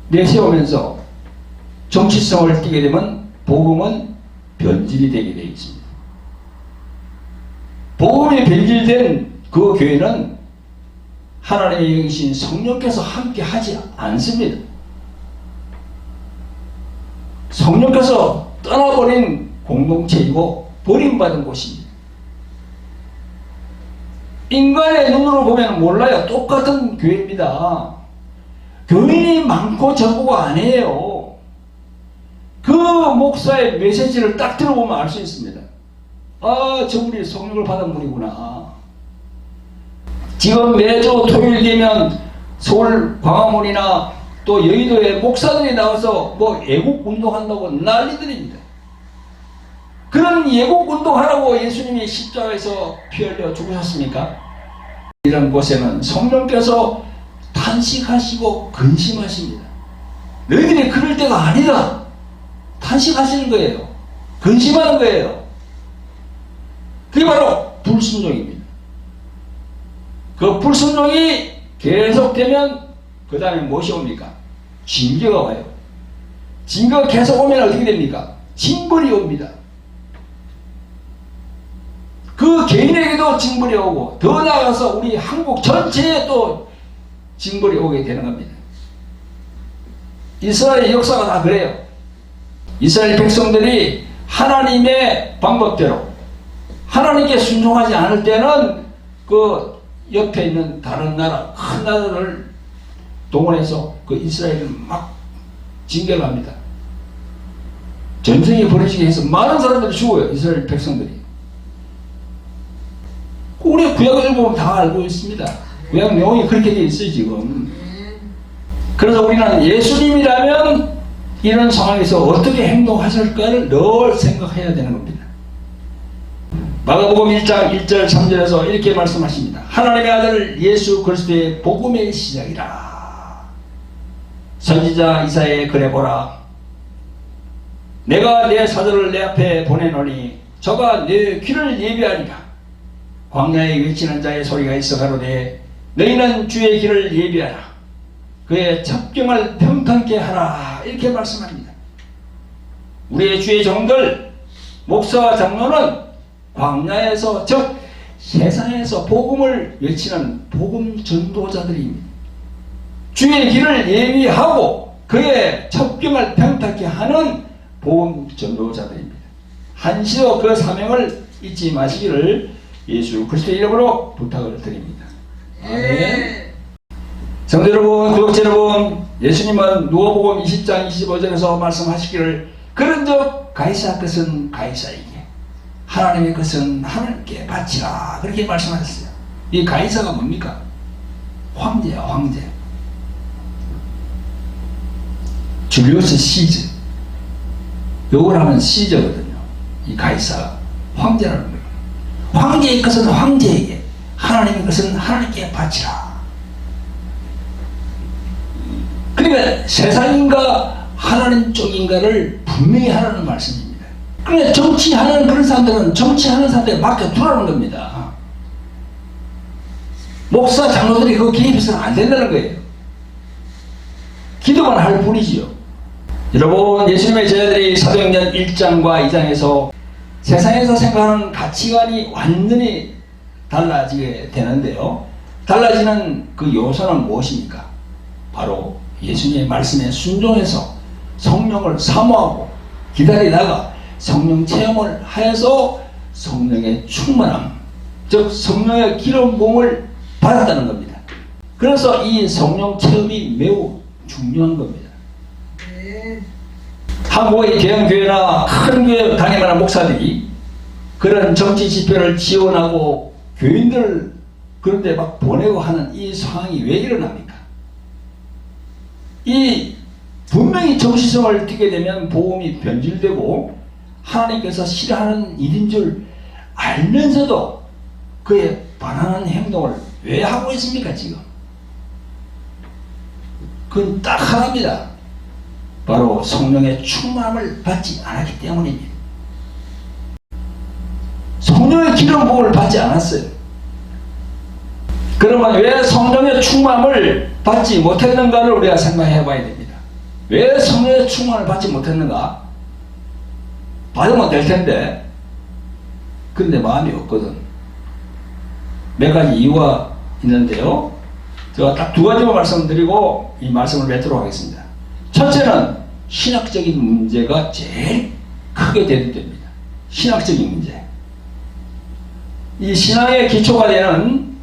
내세우면서 정치성을 띠게 되면 복음은 변질이 되게 되어 있습니다. 복음이 변질된 그 교회는 하나님의 영이신 성령께서 함께 하지 않습니다. 성령께서 떠나버린 공동체이고 버림받은 곳입니다. 인간의 눈으로 보면 몰라요. 똑같은 교회입니다. 교인이 많고 적고가 아니에요. 그 목사의 메시지를 딱 들어보면 알 수 있습니다. 아, 저분이 성령을 받은 분이구나. 지금 매주 토요일 되면 서울 광화문이나 또 여의도에 목사들이 나와서 뭐 애국운동한다고 난리들입니다. 그런 애국운동하라고 예수님이 십자가에서 피 흘려 죽으셨습니까? 이런 곳에는 성령께서 탄식하시고 근심하십니다. 너희들이 그럴 때가 아니다. 탄식하시는 거예요. 근심하는 거예요. 그게 바로 불순종입니다. 그 불순종이 계속되면 그 다음에 무엇이 옵니까? 징계가 와요. 징계가 계속 오면 어떻게 됩니까? 징벌이 옵니다. 그 개인에게도 징벌이 오고 더 나아가서 우리 한국 전체에 또 징벌이 오게 되는 겁니다. 이스라엘의 역사가 다 그래요. 이스라엘 백성들이 하나님의 방법대로 하나님께 순종하지 않을 때는 그 옆에 있는 다른 나라, 큰 나라를 동원해서 그 이스라엘을 막 징계를 합니다. 전쟁이 벌어지게 해서 많은 사람들이 죽어요. 이스라엘 백성들이. 우리 구약을 보면 다 알고 있습니다. 구약 내용이 그렇게 되어 있어요 지금. 그래서 우리는 예수님이라면 이런 상황에서 어떻게 행동하실까를 늘 생각해야 되는 겁니다. 마가복음 1장 1절 3절에서 이렇게 말씀하십니다. 하나님의 아들 예수 그리스도의 복음의 시작이라. 선지자 이사야의 글에 보라. 내가 내 사도를 내 앞에 보내노니 저가 내 귀를 예비하리라. 광야에 외치는 자의 소리가 있어 가로되 너희는 주의 길을 예비하라. 그의 첩경을 평탄케 하라. 이렇게 말씀합니다. 우리의 주의 종들 목사와 장로는 광야에서 즉 세상에서 복음을 외치는 복음 전도자들입니다. 주의 길을 예비하고 그의 첩경을 평탄케 하는 복음 전도자들입니다. 한시도 그 사명을 잊지 마시기를 예수 그리스도의 이름으로 부탁을 드립니다. 아멘. 성도 여러분, 구독자 여러분, 예수님은 누가복음 20장 25절에서 말씀하시기를 그런즉 가이사 것은 가이사에게 하나님의 것은 하나님께 바치라 그렇게 말씀하셨어요. 이 가이사가 뭡니까? 황제야, 황제. 줄리우스 시저. 요걸 하면 시저거든요. 이 가이사가 황제라는 거예요. 황제의 것은 황제에게, 하나님의 것은 하나님께 바치라. 그러니까 세상인가 하나님 쪽인가를 분명히 하라는 말씀입니다. 그러니까 정치하는 그런 사람들은 정치하는 사람들에 맡겨두라는 겁니다. 목사 장로들이 그거 개입해서는 안 된다는 거예요. 기도만 할 뿐이지요. 여러분, 예수님의 제자들이 사도행전 1장과 2장에서 세상에서 생각하는 가치관이 완전히 달라지게 되는데요. 달라지는 그 요소는 무엇입니까? 바로 예수님의 말씀에 순종해서 성령을 사모하고 기다리다가 성령 체험을 하여서 성령의 충만함, 즉 성령의 기름 부음을 받았다는 겁니다. 그래서 이 성령 체험이 매우 중요한 겁니다. 한국의 대형교회나 큰 교회 다니는 목사들이 그런 정치 집회를 지원하고 교인들 그런데 막 보내고 하는 이 상황이 왜 일어납니까? 이 분명히 정치성을 띠게 되면 복음이 변질되고 하나님께서 싫어하는 일인 줄 알면서도 그에 반하는 행동을 왜 하고 있습니까 지금? 그건 딱 하나입니다. 바로 성령의 충만함을 받지 않았기 때문입니다. 성령의 기름 부음을 받지 않았어요. 그러면 왜 성령의 충만함을 받지 못했는가를 우리가 생각해 봐야 됩니다. 왜 성령의 충만을 받지 못했는가? 받으면 될 텐데 근데 마음이 없거든. 몇 가지 이유가 있는데요. 제가 딱 두 가지만 말씀드리고 이 말씀을 맺도록 하겠습니다. 첫째는 신학적인 문제가 제일 크게 대두됩니다. 신학적인 문제. 이 신앙의 기초가 되는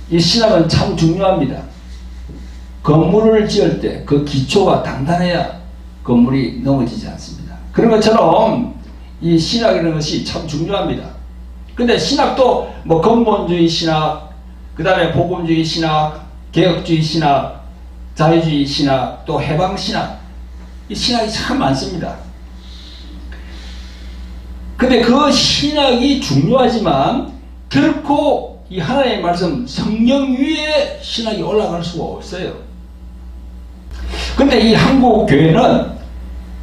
이 신학은 참 중요합니다. 건물을 지을 때 그 기초가 단단해야 건물이 넘어지지 않습니다. 그런 것처럼 이 신학이라는 것이 참 중요합니다. 근데 신학도 뭐 근본주의 신학, 그 다음에 복음주의 신학, 개혁주의 신학, 자유주의 신학, 또 해방 신학, 이 신학이 참 많습니다. 근데 그 신학이 중요하지만 결코 이 하나님의 말씀 성령 위에 신학이 올라갈 수가 없어요. 근데 이 한국 교회는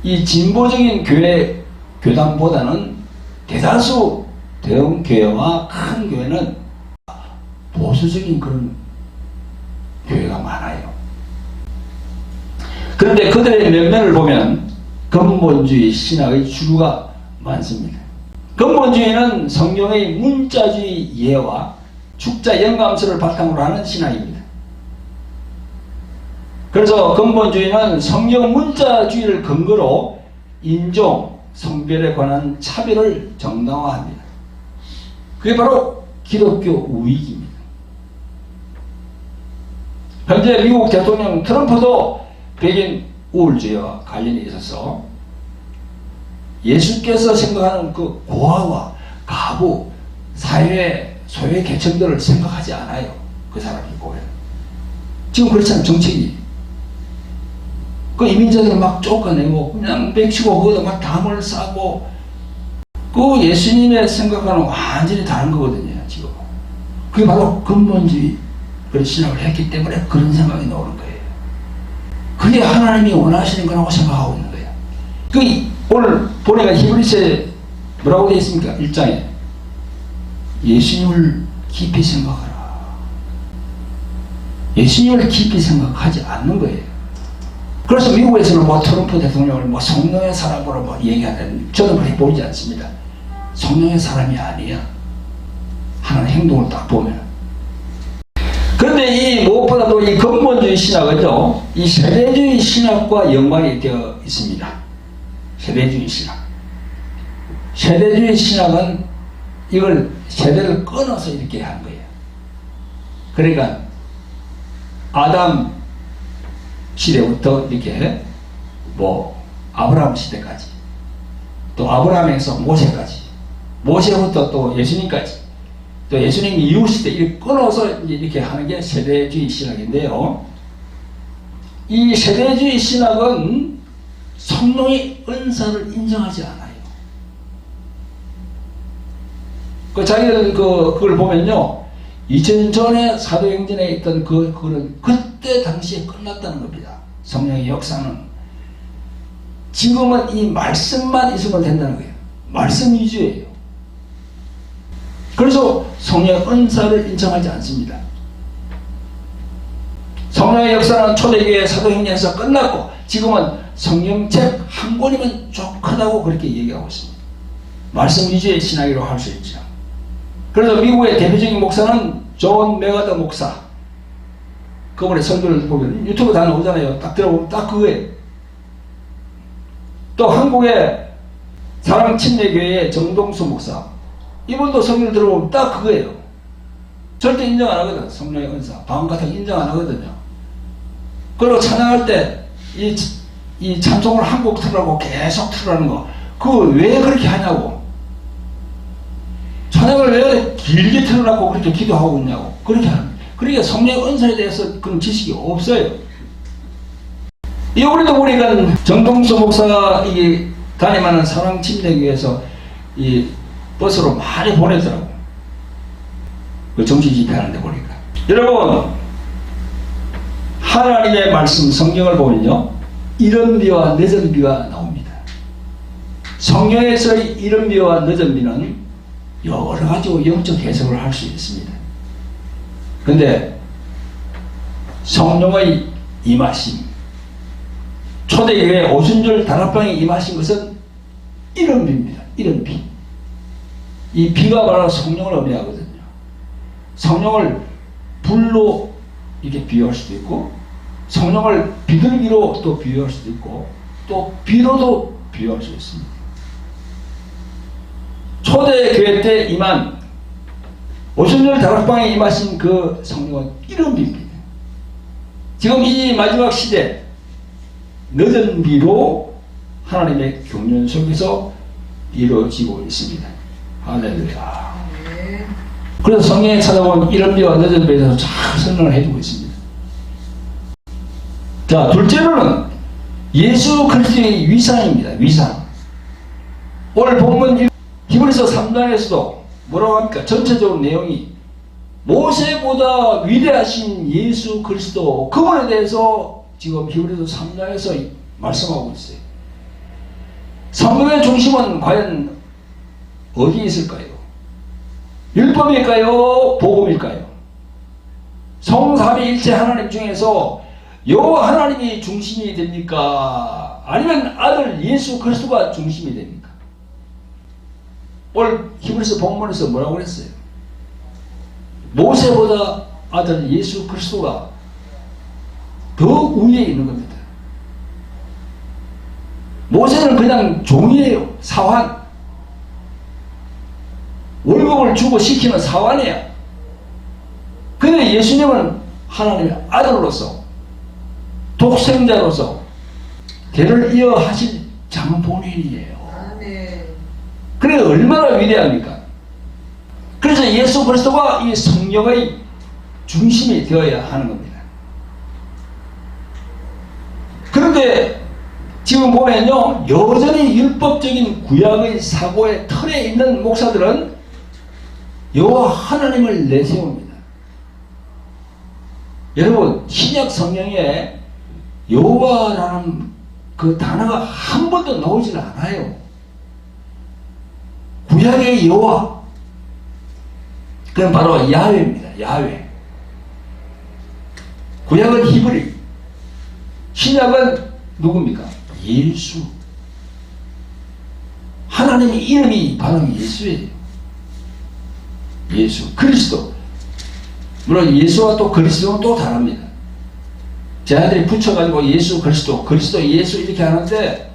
이 진보적인 교회 교단보다는 대다수 대형 교회와 큰 교회는 보수적인 그런 교회가 많아요. 그런데 그들의 면면을 보면 근본주의 신학의 주류가 많습니다. 근본주의는 성경의 문자주의 이해와 축자 영감서를 바탕으로 하는 신학입니다. 그래서 근본주의는 성경 문자주의를 근거로 인종, 성별에 관한 차별을 정당화합니다. 그게 바로 기독교 우익입니다. 현재 미국 대통령 트럼프도 백인 우울주의와 관련이 있어서 예수께서 생각하는 그 고아와 가부, 사회, 소외 계층들을 생각하지 않아요. 그 사람이 보면. 지금 그렇잖아요, 정책이. 그 이민자들 막 쫓아내고, 그냥 백치고, 거기다 막 담을 싸고, 그 예수님의 생각과는 완전히 다른 거거든요, 지금. 그게 바로 근본주의, 그런 신학을 했기 때문에 그런 생각이 나오는 거예요. 그게 하나님이 원하시는 거라고 생각하고 있는 거예요. 오늘 보니까 히브리서에 뭐라고 되어 있습니까? 1장에 예수님을 깊이 생각하라. 예수님을 깊이 생각하지 않는 거예요. 그래서 미국에서는 뭐 트럼프 대통령을 뭐 성령의 사람으로 뭐 얘기하는, 저는 그렇게 보이지 않습니다. 성령의 사람이 아니야. 하나님 행동을 딱 보면. 그런데 이 무엇보다도 이 근본주의 신학은요, 이 세대주의 신학과 연관이 되어 있습니다. 세대주의 신학. 세대주의 신학은 이걸 세대를 끊어서 이렇게 한 거예요. 그러니까 아담 시대부터 이렇게 뭐 아브라함 시대까지, 또 아브라함에서 모세까지, 모세부터 또 예수님까지, 또 예수님 이후 시대 이렇게 끊어서 이렇게 하는 게 세대주의 신학인데요. 이 세대주의 신학은 성령의 은사를 인정하지 않아요. 자기들 그걸 보면요, 2000년 전에 사도행전에 있던 그거는 그때 당시에 끝났다는 겁니다. 성령의 역사는. 지금은 이 말씀만 있으면 된다는 거예요. 말씀 위주예요. 그래서 성령의 은사를 인정하지 않습니다. 성령의 역사는 초대교회 사도행전에서 끝났고, 지금은 성경책 한 권이면 족하다고 그렇게 얘기하고 있습니다. 말씀 위주의 신학이라고 할 수 있죠. 그래서 미국의 대표적인 목사는 존 메가더 목사. 그분의 설교를 보면 유튜브 다 나오잖아요. 딱 들어보면 딱 그거예요. 또 한국의 사랑침례교회의 정동수 목사. 이분도 설교를 들어보면 딱 그거예요. 절대 인정 안 하거든. 성령의 은사. 방언 같은 거 인정 안 하거든요. 그리고 찬양할 때 이 찬송을 한 곡 틀으라고 계속 틀으라는 거. 그거 왜 그렇게 하냐고. 찬양을 왜 길게 틀으라고 그렇게 기도하고 있냐고. 그렇게 합니다. 그러니까 성령의 은사에 대해서 그런 지식이 없어요. 우리도 보니까 정동수 목사가 다니면은 사랑침례교회에서 이 버스로 많이 보내더라고. 그 정치 집회하는데 보니까. 여러분, 하나님의 말씀 성경을 보면요, 이른 비와 늦은 비가 나옵니다. 성경에서의 이른 비와 늦은 비는 여러 가지 영적 해석을 할 수 있습니다. 그런데 성령의 임하심, 초대교회 오순절 다락방에 임하신 것은 이른 비입니다. 이른 비. 이 비가 바로 성령을 의미하거든요. 성령을 불로 이렇게 비유할 수도 있고, 성령을 비둘기로 또 비유할 수도 있고, 또 비로도 비유할 수 있습니다. 초대교회 때 임한 오순절 다락방에 임하신 그 성령은 이른 비입니다. 지금 이 마지막 시대 늦은 비로 하나님의 경륜 속에서 이루어지고 있습니다. 할렐루야. 그래서 성경에 찾아본 이른 비와 늦은 비에 대해서 잘 설명을 해주고 있습니다. 자, 둘째로는 예수 그리스도의 위상입니다. 위상. 오늘 본문 히브리서 3장에서도 뭐라고 합니까? 전체적으로 내용이 모세보다 위대하신 예수 그리스도, 그분에 대해서 지금 히브리서 3장에서 말씀하고 있어요. 성경의 중심은 과연 어디에 있을까요? 율법일까요? 복음일까요? 성삼위일체 하나님 중에서 여호와 하나님이 중심이 됩니까? 아니면 아들 예수 그리스도가 중심이 됩니까? 오늘 히브리서 본문에서 뭐라고 그랬어요? 모세보다 아들 예수 그리스도가 더 위에 있는 겁니다. 모세는 그냥 종이에요. 사환. 월급을 주고 시키는 사환이야. 근데 예수님은 하나님의 아들로서 독생자로서 대를 이어하신 장본인이에요. 그래 얼마나 위대합니까? 그래서 예수 그리스도가 이 성령의 중심이 되어야 하는 겁니다. 그런데 지금 보면요, 여전히 율법적인 구약의 사고의 틀에 있는 목사들은 여호와 하나님을 내세웁니다. 여러분, 신약 성경에 여호와라는 그 단어가 한 번도 나오질 않아요. 구약의 여호와, 그건 바로 야훼입니다. 야훼. 구약은 히브리, 신약은 누굽니까? 예수. 하나님의 이름이 바로 예수예요. 예수, 그리스도. 물론 예수와 또 그리스도는 또 다릅니다. 제 아들이 붙여가지고 예수, 그리스도, 그리스도, 예수 이렇게 하는데,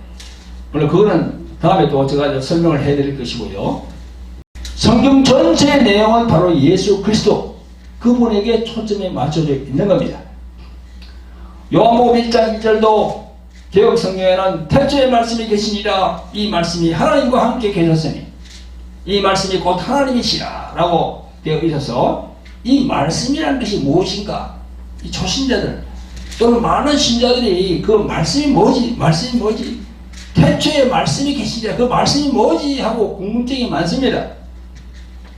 물론 그거는 다음에 또 제가 설명을 해드릴 것이고요. 성경 전체의 내용은 바로 예수 그리스도, 그분에게 초점이 맞춰져 있는 겁니다. 요한복음 1장 1절도 개역 성경에는 태초에 말씀이 계시니라, 이 말씀이 하나님과 함께 계셨으니 이 말씀이 곧 하나님이시라 라고 되어 있어서, 이 말씀이라는 것이 무엇인가, 이 초신자들 또는 많은 신자들이 그 말씀이 뭐지, 말씀이 뭐지, 태초에 말씀이 계시니라, 그 말씀이 뭐지 하고 궁금증이 많습니다.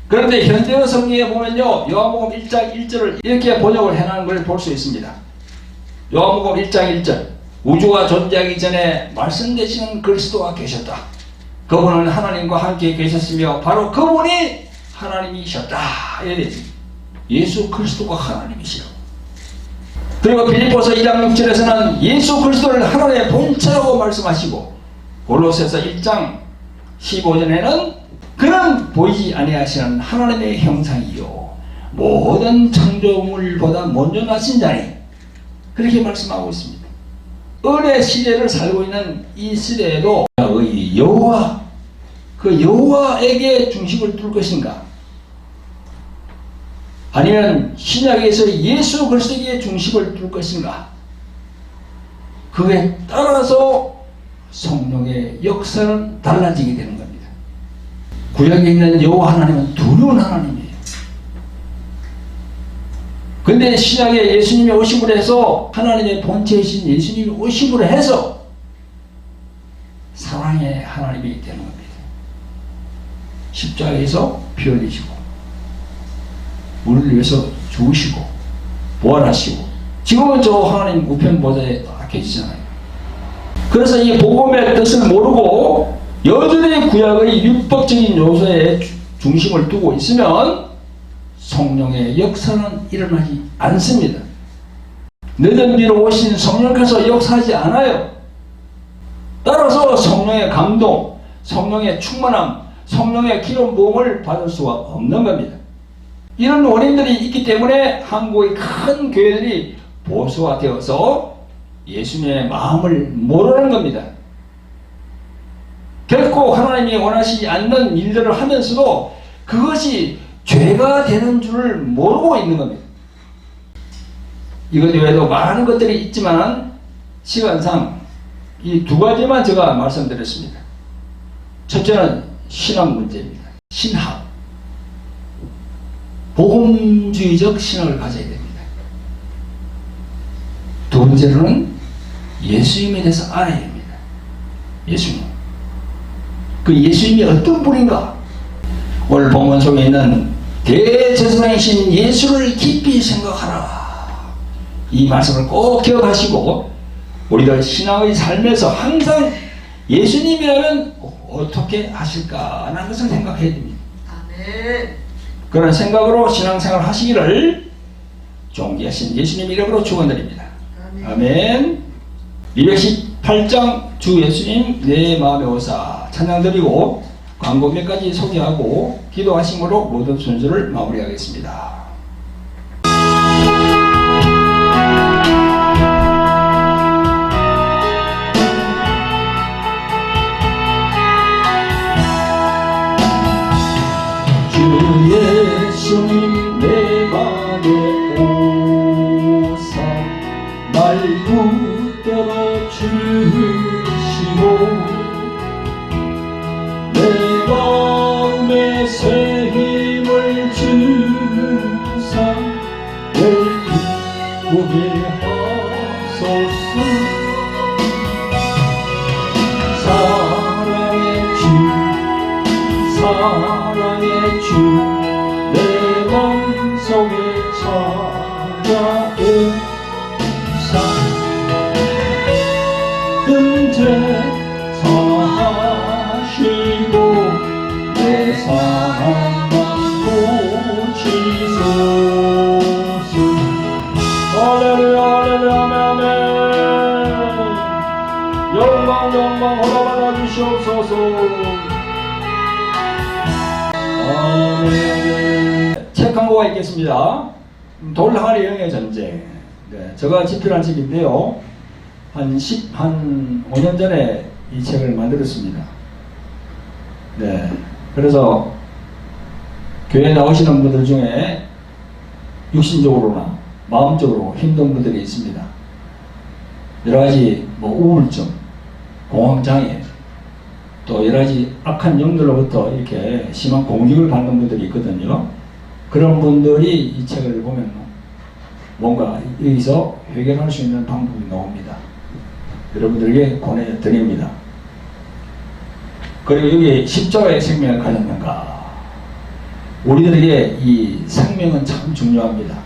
그런데 현대어 성경에 보면요, 요한복음 1장 1절을 이렇게 번역을 해놓은 걸 볼 수 있습니다. 요한복음 1장 1절, 우주가 존재하기 전에 말씀되시는 그리스도가 계셨다. 그분은 하나님과 함께 계셨으며 바로 그분이 하나님이셨다. 이래 예수 그리스도가 하나님이시라고. 그리고 빌립보서 1장 6절에서는 예수 그리스도를 하나님의 본체라고 말씀하시고, 골로새서 1장 15절에는 그는 보이지 아니하시는 하나님의 형상이요 모든 창조물보다 먼저 나신 자니, 그렇게 말씀하고 있습니다. 은혜 시대를 살고 있는 이 시대에도 여호와, 그 여호와에게 중심을 둘 것인가, 아니면 신약에서 예수 그리스도에게 중심을 둘 것인가, 그에 따라서 성령의 역사는 달라지게 되는 겁니다. 구약에 있는 여호와 하나님은 두려운 하나님이에요. 근데 신약에 예수님이 오심으로 해서, 하나님의 본체이신 예수님이 오심으로 해서 사랑의 하나님이 되는 겁니다. 십자가에서 피 흘리시고 우리를 위해서 죽으시고 부활하시고 지금은 저 하나님 우편 보좌에 딱 계시잖아요. 그래서 이 복음의 뜻을 모르고 여전히 구약의 율법적인 요소에 중심을 두고 있으면 성령의 역사는 일어나지 않습니다. 늦은 뒤로 오신 성령께서 역사하지 않아요. 따라서 성령의 감동, 성령의 충만함, 성령의 기름 부음을 받을 수가 없는 겁니다. 이런 원인들이 있기 때문에 한국의 큰 교회들이 보수화되어서 예수님의 마음을 모르는 겁니다. 결코 하나님이 원하시지 않는 일들을 하면서도 그것이 죄가 되는 줄을 모르고 있는 겁니다. 이것 외에도 많은 것들이 있지만 시간상 이 두 가지만 제가 말씀드렸습니다. 첫째는 신학 문제입니다. 신학. 복음주의적 신학을 가져야 됩니다. 두 번째로는 예수님에 대해서 알아야 됩니다. 예수님. 그 예수님이 어떤 분인가? 오늘 본문 속에 있는 대제사장이신 예수를 깊이 생각하라. 이 말씀을 꼭 기억하시고 우리가 신앙의 삶에서 항상 예수님이라면 어떻게 하실까 하는 것을 생각해야 됩니다. 아멘. 그런 생각으로 신앙생활 하시기를 존귀하신 예수님 이름으로 축원드립니다. 아멘. 218장 주 예수님 내 마음의 오사 찬양 드리고 광고 몇 가지 소개하고 기도하심으로 모든 순서를 마무리하겠습니다. 주 예수님 내 맘에 오사 날 붙들어 주시고 내 마음에 새 힘을 주사 늘 기쁘게 하소서. 사랑의 주 내 맘속에 찾아오사 은혜 사하시고 내 사랑만 고치소서. 할렐루야 할렐루야 아멘. 영광 허락받아 주시옵소서. 책 광고가 있겠습니다. 돌항아리 영의 전쟁. 네, 제가 집필한 책인데요. 한 5년 전에 이 책을 만들었습니다. 네, 그래서 교회에 나오시는 분들 중에 육신적으로나 마음적으로 힘든 분들이 있습니다. 여러가지 우울증, 공황장애, 또 여러가지 악한 영들로부터 이렇게 심한 공격을 받는 분들이 있거든요. 그런 분들이 이 책을 보면 뭔가 여기서 해결할 수 있는 방법이 나옵니다. 여러분들에게 권해드립니다. 그리고 여기 십자가의 생명을 가졌는가. 우리들에게 이 생명은 참 중요합니다.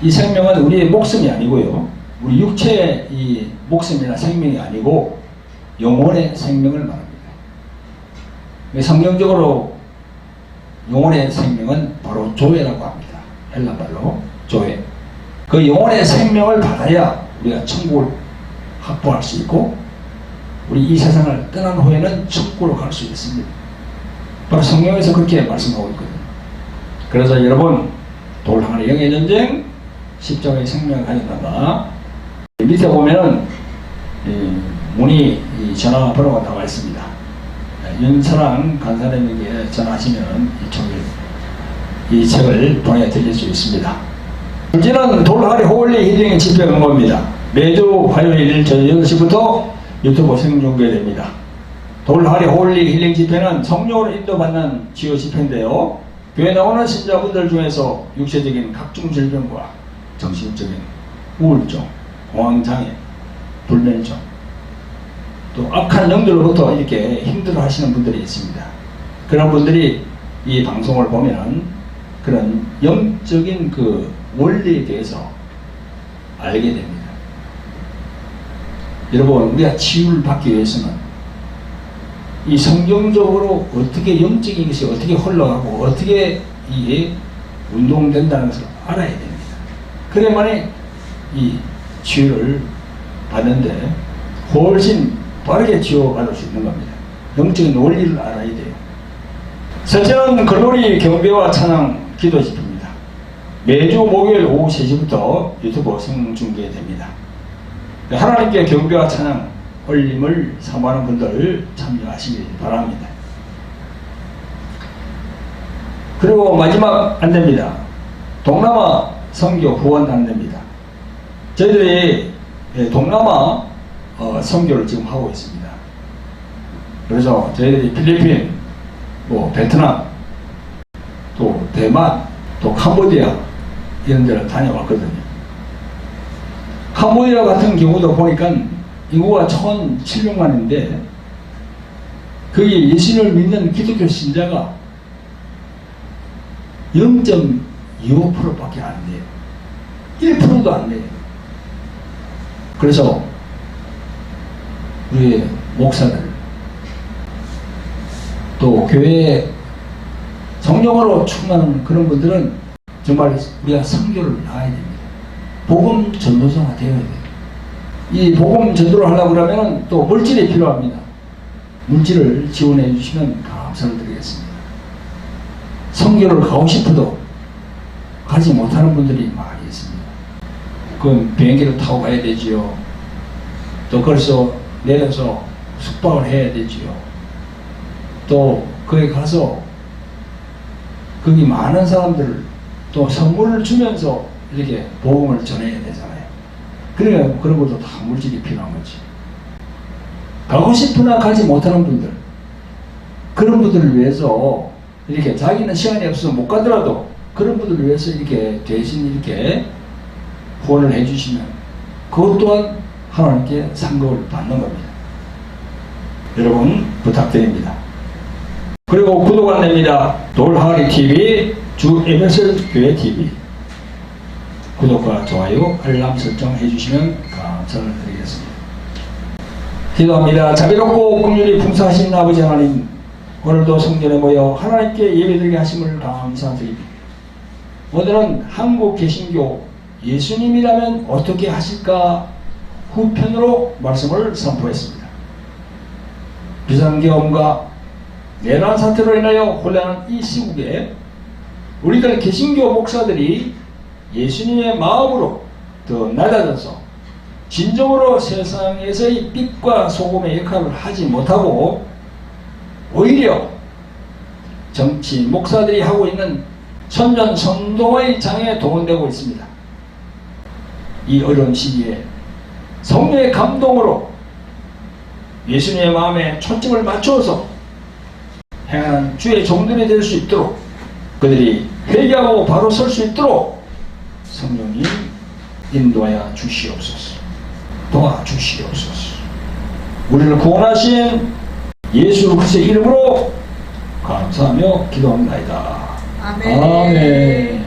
이 생명은 우리의 목숨이 아니고요. 우리 육체의 이 목숨이나 생명이 아니고 영혼의 생명을 말합니다. 성경적으로 영혼의 생명은 바로 조회라고 합니다. 헬라말로 조회. 그 영혼의 생명을 받아야 우리가 천국을 확보할 수 있고 우리 이 세상을 떠난 후에는 천국으로 갈 수 있습니다. 바로 성경에서 그렇게 말씀하고 있거든요. 그래서 여러분 돌항아리 영의 전쟁 십자가의 생명을 가졌다가 밑에 보면은 문의 전화번호가 나와 있습니다. 윤사랑 간사님에게 전화하시면 이 책을 보내드릴 수 있습니다. 현재는 돌항아리 홀리 힐링 집회 광고입니다. 매주 화요일 저녁 8시부터 유튜브 생중계됩니다. 돌항아리 홀리 힐링 집회는 성령으로 인도받는 주요 집회인데요. 교회 나오는 신자분들 중에서 육체적인 각종 질병과 정신적인 우울증, 공황장애, 불면증, 또 악한 영들로부터 이렇게 힘들어 하시는 분들이 있습니다. 그런 분들이 이 방송을 보면 그런 영적인 그 원리에 대해서 알게 됩니다. 여러분, 우리가 치유를 받기 위해서는 이 성경적으로 어떻게 영적인 것이 어떻게 흘러가고 어떻게 이게 운동된다는 것을 알아야 됩니다. 그래야만이 이 치유를 받는데 훨씬 빠르게 치유받을 수 있는 겁니다. 영적인 원리를 알아야 돼요. 첫째는 글로리 경배와 찬양 기도 집회입니다. 매주 목요일 오후 3시부터 유튜브 생중계됩니다. 하나님께 경배와 찬양 올림을 사모하는 분들 참여하시길 바랍니다. 그리고 마지막 안내입니다. 동남아 선교 후원 안내입니다. 저희들이 동남아 선교를 지금 하고 있습니다. 그래서 저희들이 필리핀, 베트남, 또 대만, 또 캄보디아 이런 데를 다녀왔거든요. 캄보디아 같은 경우도 보니까 인구가 1,700만인데 거기 예수님을 믿는 기독교 신자가 0.25%밖에 안 돼요. 1%도 안 돼요. 그래서 우리의 목사들, 또 교회에 성령으로 충만한 그런 분들은 정말 우리가 선교를 나가야 됩니다. 복음 전도자가 되어야 돼요. 이 복음 전도를 하려고 그러면 또 물질이 필요합니다. 물질을 지원해 주시면 감사를 드리겠습니다. 선교를 가고 싶어도 가지 못하는 분들이 많이 있습니다. 그럼 비행기를 타고 가야 되지요. 또 거기서 내려서 숙박을 해야 되지요. 또 거기 가서 거기 많은 사람들을 또 선물을 주면서 이렇게 복음을 전해야 되잖아요. 그러니까 그런 것도 다 물질이 필요한 거지. 가고 싶으나 가지 못하는 분들, 그런 분들을 위해서 이렇게 자기는 시간이 없어서 못 가더라도 그런 분들을 위해서 이렇게 대신 이렇게 후원을 해주시면 그것 또한 하나님께 상급을 받는 겁니다. 여러분 부탁드립니다. 그리고 구독 안내입니다. 돌하리 TV, 주 에베소 교회 TV. 구독과 좋아요, 알람 설정 해주시면 감사를 드리겠습니다. 기도합니다. 자비롭고 긍휼이 풍성하신 아버지 하나님, 오늘도 성전에 모여 하나님께 예배드리게 하심을 감사드립니다. 오늘은 한국 개신교 예수님이라면 어떻게 하실까 후편으로 말씀을 선포했습니다. 비상계엄과 내란 사태로 인하여 혼란한 이 시국에 우리들 개신교 목사들이 예수님의 마음으로 더 낮아져서 진정으로 세상에서의 빛과 소금의 역할을 하지 못하고 오히려 정치 목사들이 하고 있는 선전선동의 장에 동원되고 있습니다. 이 어려운 시기에 성령의 감동으로 예수님의 마음에 초점을 맞추어서 행하는 주의 종들이 될 수 있도록, 그들이 회개하고 바로 설 수 있도록 성령님 인도하여 주시옵소서. 도와주시옵소서. 우리를 구원하신 예수 그리스도의 이름으로 감사하며 기도합니다. 아멘. 아멘.